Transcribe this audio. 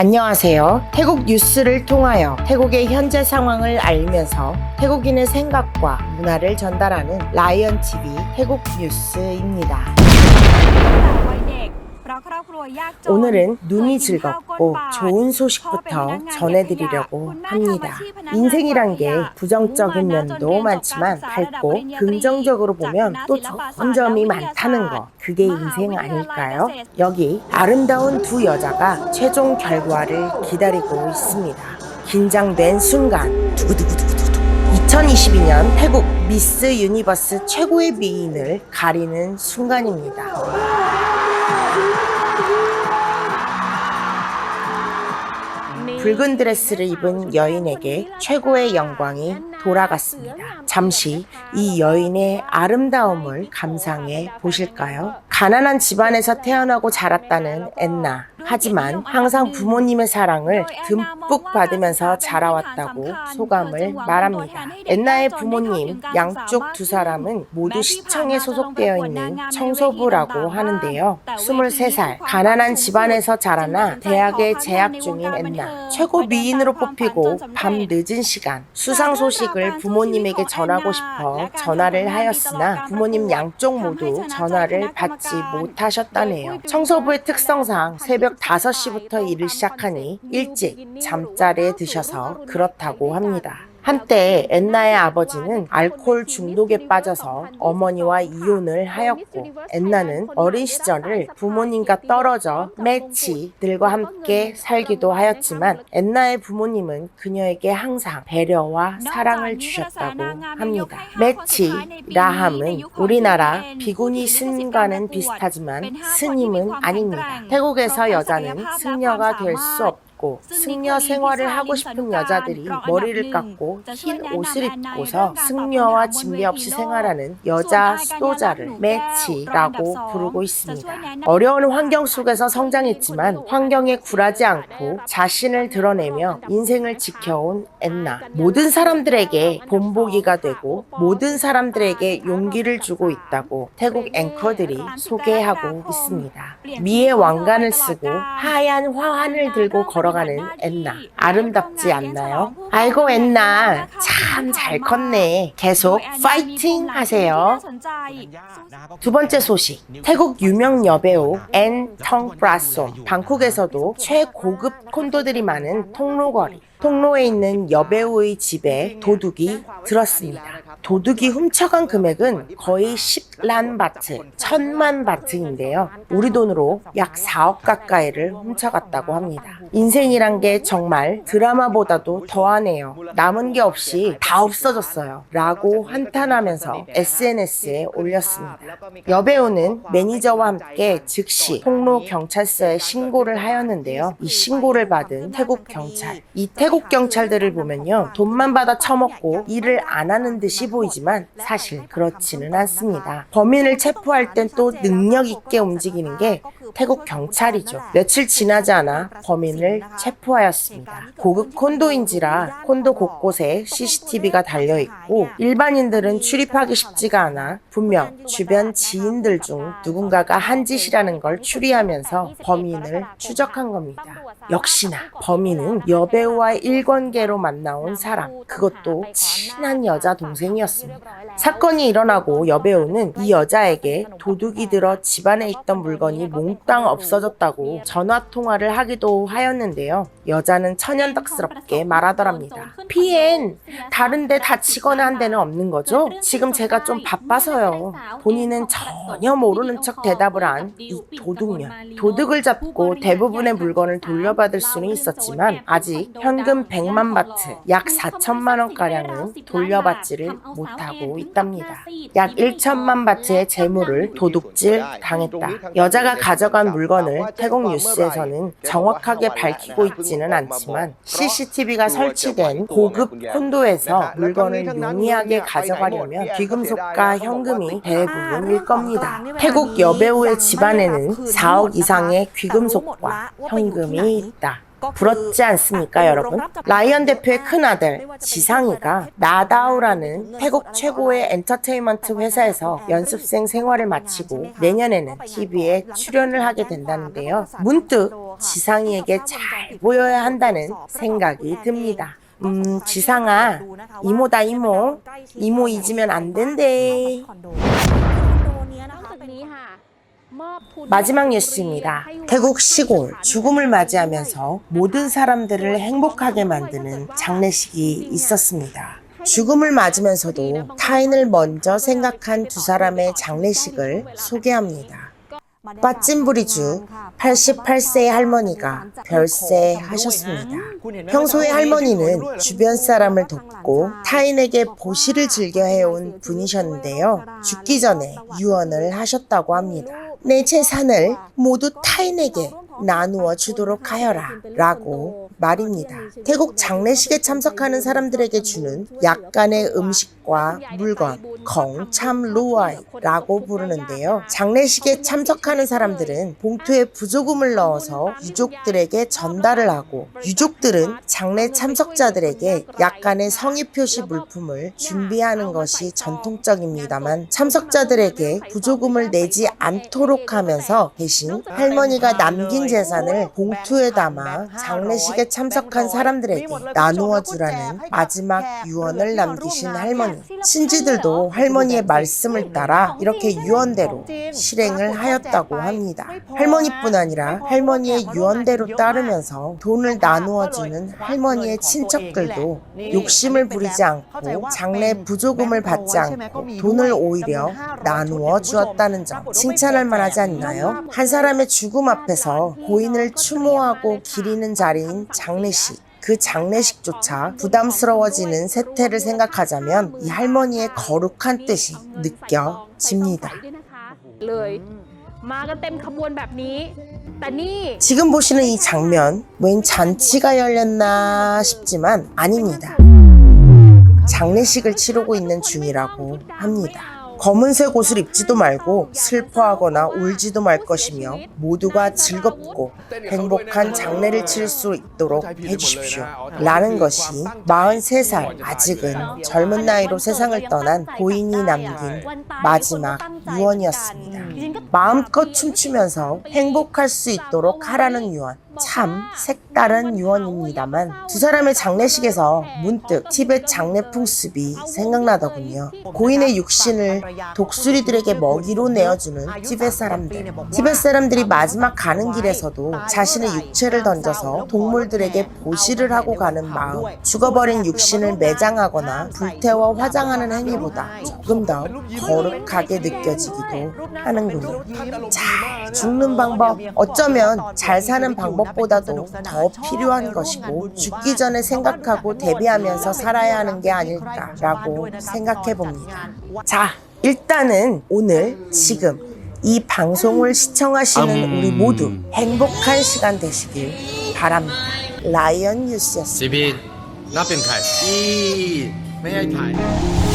안녕하세요. 태국 뉴스를 통하여 태국의 현재 상황을 알면서 태국인의 생각과 문화를 전달하는 라이언 TV 태국 뉴스입니다. 오늘은 눈이 즐겁고 좋은 소식부터 전해드리려고 합니다. 인생이란 게 부정적인 면도 많지만 밝고 긍정적으로 보면 또 좋은 점이 많다는 거, 그게 인생 아닐까요? 여기 아름다운 두 여자가 최종 결과를 기다리고 있습니다. 긴장된 순간 두구두구두구두구 2022년 태국 미스 유니버스 최고의 미인을 가리는 순간입니다. 붉은 드레스를 입은 여인에게 최고의 영광이 돌아갔습니다. 잠시 이 여인의 아름다움을 감상해 보실까요? 가난한 집안에서 태어나고 자랐다는 앤나. 하지만 항상 부모님의 사랑을 듬뿍 받으면서 자라왔다고 소감을 말합니다. 앤나의 부모님 양쪽 두 사람은 모두 시청에 소속되어 있는 청소부라고 하는데요. 23살 가난한 집안에서 자라나 대학에 재학 중인 앤나. 최고 미인으로 뽑히고 밤 늦은 시간 수상 소식을 부모님에게 전하고 싶어 전화를 하였으나 부모님 양쪽 모두 전화를 받지 못하셨다네요. 청소부의 특성상 새벽 5시부터 일을 시작하니 일찍 잠자리에 드셔서 그렇다고 합니다. 한때 앤나의 아버지는 알코올 중독에 빠져서 어머니와 이혼을 하였고 앤나는 어린 시절을 부모님과 떨어져 매치들과 함께 살기도 하였지만 앤나의 부모님은 그녀에게 항상 배려와 사랑을 주셨다고 합니다. 매치라 함은 우리나라 비구니 스님과는 비슷하지만 스님은 아닙니다. 태국에서 여자는 승려가 될 수 없고 승려 생활을 하고 싶은 여자들이 머리를 깎고 흰 옷을 입고서 승려와 진배 없이 생활하는 여자 수도자를 매치라고 부르고 있습니다. 어려운 환경 속에서 성장했지만 환경에 굴하지 않고 자신을 드러내며 인생을 지켜온 앤나. 모든 사람들에게 본보기가 되고 모든 사람들에게 용기를 주고 있다고 태국 앵커들이 소개하고 있습니다. 미의 왕관을 쓰고 하얀 화환을 들고 걸어가는 앤나. 아름답지 않나요? 아이고 앤나 참 잘 컸네. 계속 파이팅 하세요. 두 번째 소식. 태국 유명 여배우 앤 텅브라솜. 방콕에서도 최고급 콘도들이 많은 통로거리. 통로에 있는 여배우의 집에 도둑이 들었습니다. 도둑이 훔쳐간 금액은 거의 10란 바트, 1000만 바트인데요. 우리 돈으로 약 4억 가까이를 훔쳐갔다고 합니다. 인생이란 게 정말 드라마보다도 더하네요. 남은 게 없이 다 없어졌어요. 라고 한탄하면서 SNS에 올렸습니다. 여배우는 매니저와 함께 즉시 통로 경찰서에 신고를 하였는데요. 이 신고를 받은 태국 경찰. 이 태국 경찰들을 보면요. 돈만 받아 처먹고 일을 안 하는 듯이 보이지만 사실 그렇지는 않습니다. 범인을 체포할 땐 또 능력 있게 움직이는 게 태국 경찰이죠. 며칠 지나지 않아 범인을 체포하였습니다. 고급 콘도인지라 콘도 곳곳에 CCTV가 달려있고 일반인들은 출입하기 쉽지가 않아 분명 주변 지인들 중 누군가가 한 짓이라는 걸 추리하면서 범인을 추적한 겁니다. 역시나 범인은 여배우와의 일관계로 만나온 사람, 그것도 친한 여자 동생이었습니다. 사건이 일어나고 여배우는 이 여자에게 도둑이 들어 집안에 있던 물건이 몽땅 없어졌다고 전화통화를 하기도 하였는데요. 여자는 천연덕스럽게 말하더랍니다. PN, 다른데 다치거나 한 데는 없는 거죠? 지금 제가 좀 바빠서요. 본인은 전혀 모르는 척 대답을 한 이 도둑년. 도둑을 잡고 대부분의 물건을 돌려받을 수는 있었지만 아직 현금 100만 바트, 약 4천만 원가량은 돌려받지를 못하고 있답니다. 약 1천만 바트의 재물을 도둑질 당했다. 여자가 가져간 물건을 태국 뉴스에서는 정확하게 밝히고 있지는 않지만 CCTV가 설치된 고급 콘도에서 물건을 용이하게 가져가려면 귀금속과 현금이 대부분일 겁니다. 태국 여배우의 집안에는 4억 이상의 귀금속과 현금이 있다. 부럽지 않습니까, 여러분? 라이언 대표의 큰아들 지상이가 나다오라는 태국 최고의 엔터테인먼트 회사에서 연습생 생활을 마치고 내년에는 TV에 출연을 하게 된다는데요. 문득 지상이에게 잘 보여야 한다는 생각이 듭니다. 지상아, 이모다 이모. 이모 잊으면 안 된대. 마지막 뉴스입니다. 태국 시골 죽음을 맞이하면서 모든 사람들을 행복하게 만드는 장례식이 있었습니다. 죽음을 맞으면서도 타인을 먼저 생각한 두 사람의 장례식을 소개합니다. 빠찐부리주 88세의 할머니가 별세하셨습니다. 평소에 할머니는 주변 사람을 돕고 타인에게 보시를 즐겨 해온 분이셨는데요. 죽기 전에 유언을 하셨다고 합니다. 내 재산을 모두 타인에게 나누어 주도록 하여라 라고 말입니다. 태국 장례식에 참석하는 사람들에게 주는 약간의 음식과 물건, 컹참 루아이 라고 부르는데요. 장례식에 참석하는 사람들은 봉투에 부조금을 넣어서 유족들에게 전달을 하고, 유족들은 장례 참석자들에게 약간의 성의 표시 물품을 준비하는 것이 전통적입니다만, 참석자들에게 부조금을 내지 않도록 하면서 대신 할머니가 남긴 재산을 봉투에 담아 장례식에 참석한 사람들에게 나누어 주라는 마지막 유언을 남기신 할머니. 신지들도 할머니의 말씀을 따라 이렇게 유언대로 실행을 하였다고 합니다. 할머니뿐 아니라 할머니의 유언대로 따르면서 돈을 나누어 주는 할머니의 친척들도 욕심을 부리지 않고 장례 부조금을 받지 않고 돈을 오히려 나누어 주었다는 점 칭찬할 만하지 않나요? 한 사람의 죽음 앞에서 고인을 추모하고 기리는 자리인 장례식. 그 장례식조차 부담스러워지는 세태를 생각하자면 이 할머니의 거룩한 뜻이 느껴집니다. 지금 보시는 이 장면, 웬 잔치가 열렸나 싶지만 아닙니다. 장례식을 치르고 있는 중이라고 합니다. 검은색 옷을 입지도 말고 슬퍼하거나 울지도 말 것이며 모두가 즐겁고 행복한 장례를 치를 수 있도록 해주십시오 라는 것이 43살 아직은 젊은 나이로 세상을 떠난 고인이 남긴 마지막 유언이었습니다. 마음껏 춤추면서 행복할 수 있도록 하라는 유언, 참 색다른 유언입니다만 두 사람의 장례식에서 문득 티벳 장례 풍습이 생각나더군요. 고인의 육신을 독수리들에게 먹이로 내어주는 티벳 사람들. 티벳 사람들이 마지막 가는 길에서도 자신의 육체를 던져서 동물들에게 보시를 하고 가는 마음, 죽어버린 육신을 매장하거나 불태워 화장하는 행위보다 조금 더 거룩하게 느껴지기도 하는군요. 잘 죽는 방법, 어쩌면 잘 사는 방법보다도 더 필요한 것이고 죽기 전에 생각하고 대비하면서 살아야 하는 게 아닐까라고 생각해 봅니다. 자, 일단은 오늘 지금 이 방송을 시청하시는 우리 모두 행복한 시간 되시길 바랍니다. 라이언 뉴스였습니다. CP นับเป็นใครที่ไม่ให้ถ่าย